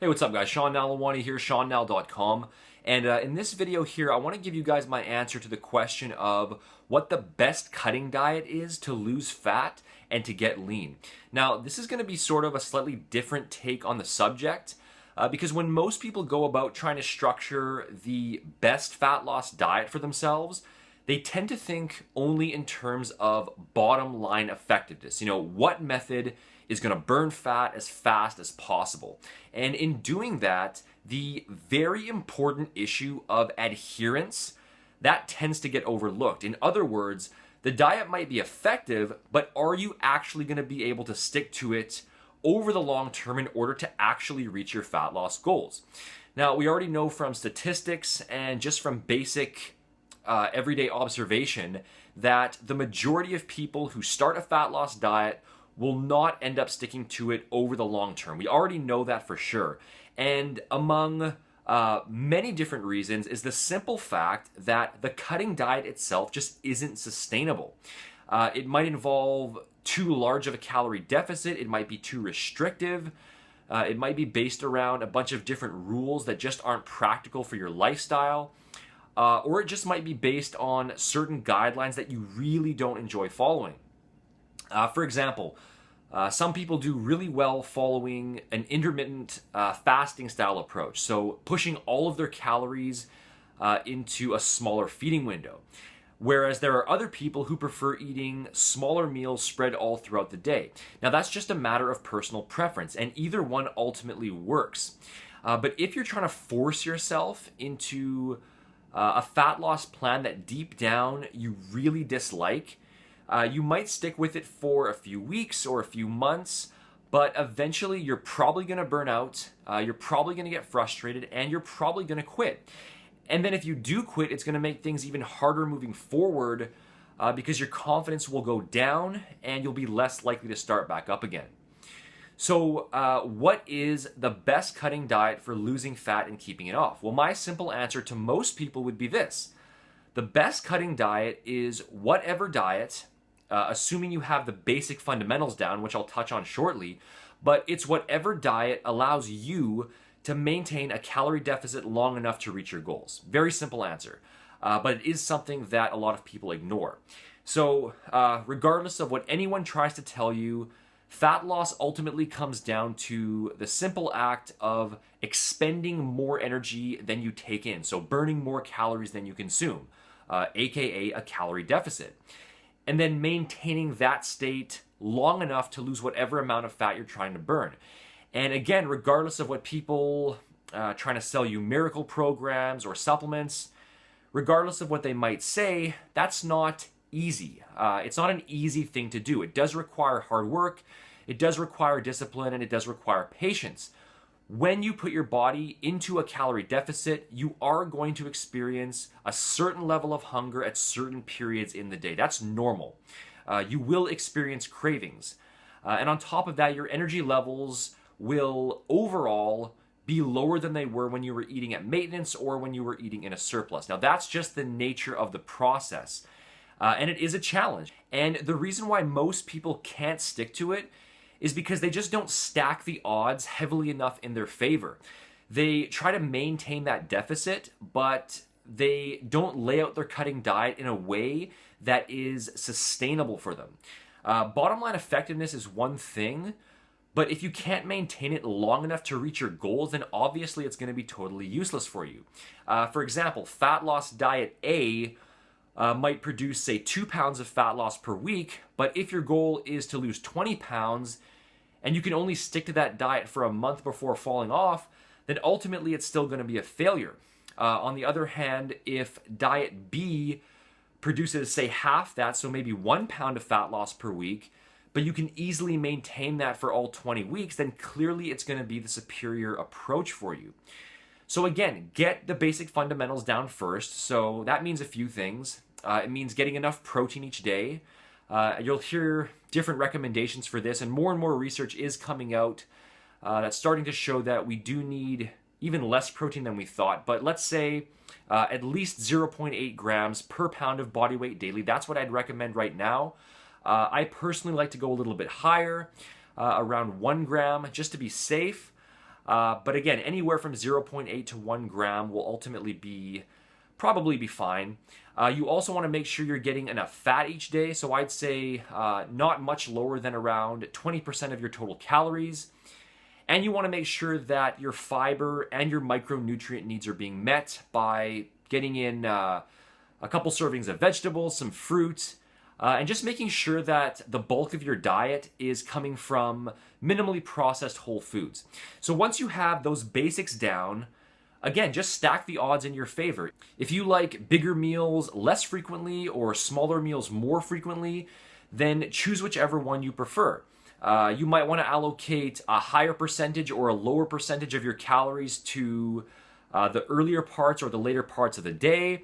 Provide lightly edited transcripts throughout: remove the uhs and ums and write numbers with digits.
Hey, what's up guys? Sean Nalawani here, SeanNal.com. And in this video here, I want to give you guys my answer to the question of what the best cutting diet is to lose fat and to get lean. Now, this is going to be sort of a slightly different take on the subject because when most people go about trying to structure the best fat loss diet for themselves, they tend to think only in terms of bottom line effectiveness. You know, what method is going to burn fat as fast as possible. And in doing that, the very important issue of adherence, that tends to get overlooked. In other words, the diet might be effective, but are you actually going to be able to stick to it over the long term in order to actually reach your fat loss goals? Now, we already know from statistics and just from basic everyday observation that the majority of people who start a fat loss diet will not end up sticking to it over the long term. We already know that for sure. And among many different reasons is the simple fact that the cutting diet itself just isn't sustainable. It might involve too large of a calorie deficit. It might be too restrictive. It might be based around a bunch of different rules that just aren't practical for your lifestyle. Or it just might be based on certain guidelines that you really don't enjoy following. For example, some people do really well following an intermittent fasting style approach, so pushing all of their calories into a smaller feeding window. Whereas there are other people who prefer eating smaller meals spread all throughout the day. Now that's just a matter of personal preference, and either one ultimately works. But if you're trying to force yourself into a fat loss plan that deep down you really dislike, you might stick with it for a few weeks or a few months, but eventually you're probably going to burn out, you're probably going to get frustrated, and you're probably going to quit. And then if you do quit, it's going to make things even harder moving forward because your confidence will go down and you'll be less likely to start back up again. So what is the best cutting diet for losing fat and keeping it off? Well, my simple answer to most people would be this. The best cutting diet is whatever diet, assuming you have the basic fundamentals down, which I'll touch on shortly, but it's whatever diet allows you to maintain a calorie deficit long enough to reach your goals. Very simple answer, but it is something that a lot of people ignore. So regardless of what anyone tries to tell you, fat loss ultimately comes down to the simple act of expending more energy than you take in, so burning more calories than you consume, aka a calorie deficit, and then maintaining that state long enough to lose whatever amount of fat you're trying to burn. And again, regardless of what people trying to sell you miracle programs or supplements, regardless of what they might say, that's not easy. It's not an easy thing to do. It does require hard work, it does require discipline, and it does require patience. When you put your body into a calorie deficit, you are going to experience a certain level of hunger at certain periods in the day. That's normal. You will experience cravings. And on top of that, your energy levels will overall be lower than they were when you were eating at maintenance or when you were eating in a surplus. Now, that's just the nature of the process. And it is a challenge. And the reason why most people can't stick to it is because they just don't stack the odds heavily enough in their favor. They try to maintain that deficit, but they don't lay out their cutting diet in a way that is sustainable for them. Bottom line effectiveness is one thing, but if you can't maintain it long enough to reach your goals, then obviously it's going to be totally useless for you. For example, fat loss diet A might produce, say, 2 pounds of fat loss per week, but if your goal is to lose 20 pounds and you can only stick to that diet for a month before falling off, then ultimately it's still going to be a failure. On the other hand, if diet B produces, say, half that, so maybe 1 pound of fat loss per week, but you can easily maintain that for all 20 weeks, then clearly it's going to be the superior approach for you. So again, get the basic fundamentals down first. So that means a few things. It means getting enough protein each day. You'll hear different recommendations for this, and more research is coming out that's starting to show that we do need even less protein than we thought. But let's say at least 0.8 grams per pound of body weight daily. That's what I'd recommend right now. I personally like to go a little bit higher, around 1 gram, just to be safe. But again, anywhere from 0.8 to 1 gram will ultimately probably be fine. You also want to make sure you're getting enough fat each day. So I'd say not much lower than around 20% of your total calories. And you want to make sure that your fiber and your micronutrient needs are being met by getting in a couple servings of vegetables, some fruit, and just making sure that the bulk of your diet is coming from minimally processed whole foods. So once you have those basics down, again, just stack the odds in your favor. If you like bigger meals less frequently or smaller meals more frequently, then choose whichever one you prefer. You might want to allocate a higher percentage or a lower percentage of your calories to the earlier parts or the later parts of the day.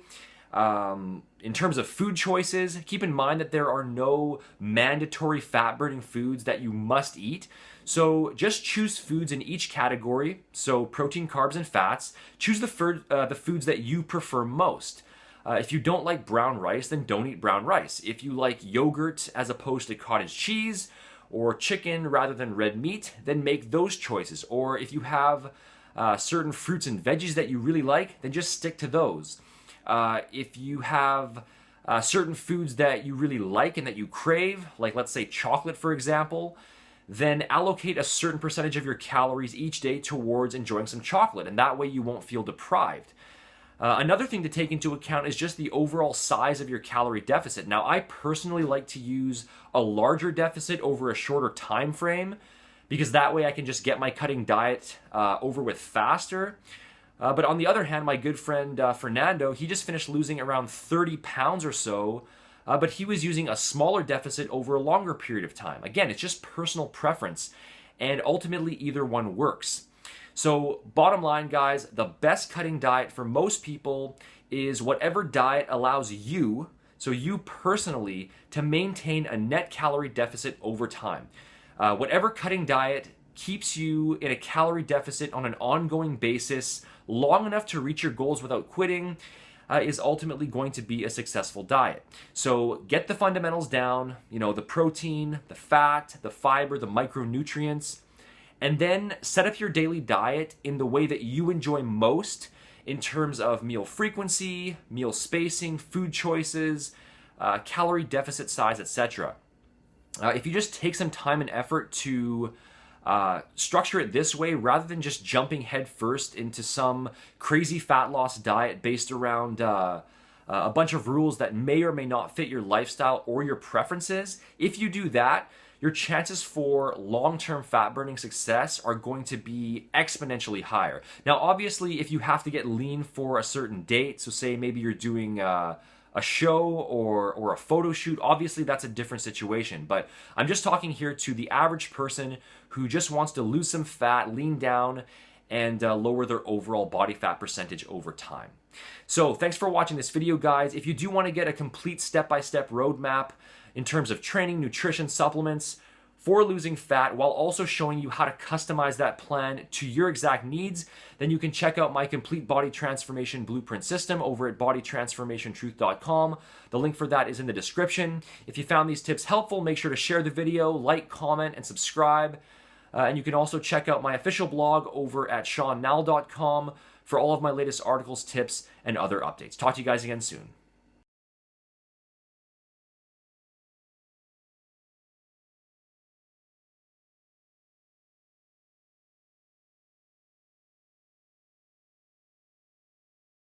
In terms of food choices, keep in mind that there are no mandatory fat-burning foods that you must eat. So just choose foods in each category, so protein, carbs, and fats. Choose the foods that you prefer most. If you don't like brown rice, then don't eat brown rice. If you like yogurt as opposed to cottage cheese, or chicken rather than red meat, then make those choices. Or if you have certain fruits and veggies that you really like, then just stick to those. If you have certain foods that you really like and that you crave, like let's say chocolate for example, then allocate a certain percentage of your calories each day towards enjoying some chocolate, and that way you won't feel deprived. Another thing to take into account is just the overall size of your calorie deficit. Now, I personally like to use a larger deficit over a shorter time frame because that way I can just get my cutting diet over with faster. But on the other hand, my good friend Fernando, he just finished losing around 30 pounds or so, but he was using a smaller deficit over a longer period of time. Again, it's just personal preference, and ultimately either one works. So bottom line, guys, the best cutting diet for most people is whatever diet allows you, so you personally, to maintain a net calorie deficit over time. Whatever cutting diet keeps you in a calorie deficit on an ongoing basis long enough to reach your goals without quitting is ultimately going to be a successful diet. So get the fundamentals down, the protein, the fat, the fiber, the micronutrients, and then set up your daily diet in the way that you enjoy most in terms of meal frequency, meal spacing, food choices, calorie deficit size, etc. If you just take some time and effort to structure it this way, rather than just jumping headfirst into some crazy fat loss diet based around a bunch of rules that may or may not fit your lifestyle or your preferences, if you do that, your chances for long-term fat-burning success are going to be exponentially higher. Now, obviously, if you have to get lean for a certain date, so say maybe you're doing a show or a photo shoot, obviously that's a different situation. But I'm just talking here to the average person who just wants to lose some fat, lean down, and lower their overall body fat percentage over time. So thanks for watching this video, guys. If you do want to get a complete step-by-step roadmap in terms of training, nutrition, supplements for losing fat, while also showing you how to customize that plan to your exact needs, then you can check out my complete body transformation blueprint system over at bodytransformationtruth.com. The link for that is in the description. If you found these tips helpful, make sure to share the video, like, comment, and subscribe. And you can also check out my official blog over at SeanNall.com for all of my latest articles, tips, and other updates. Talk to you guys again soon.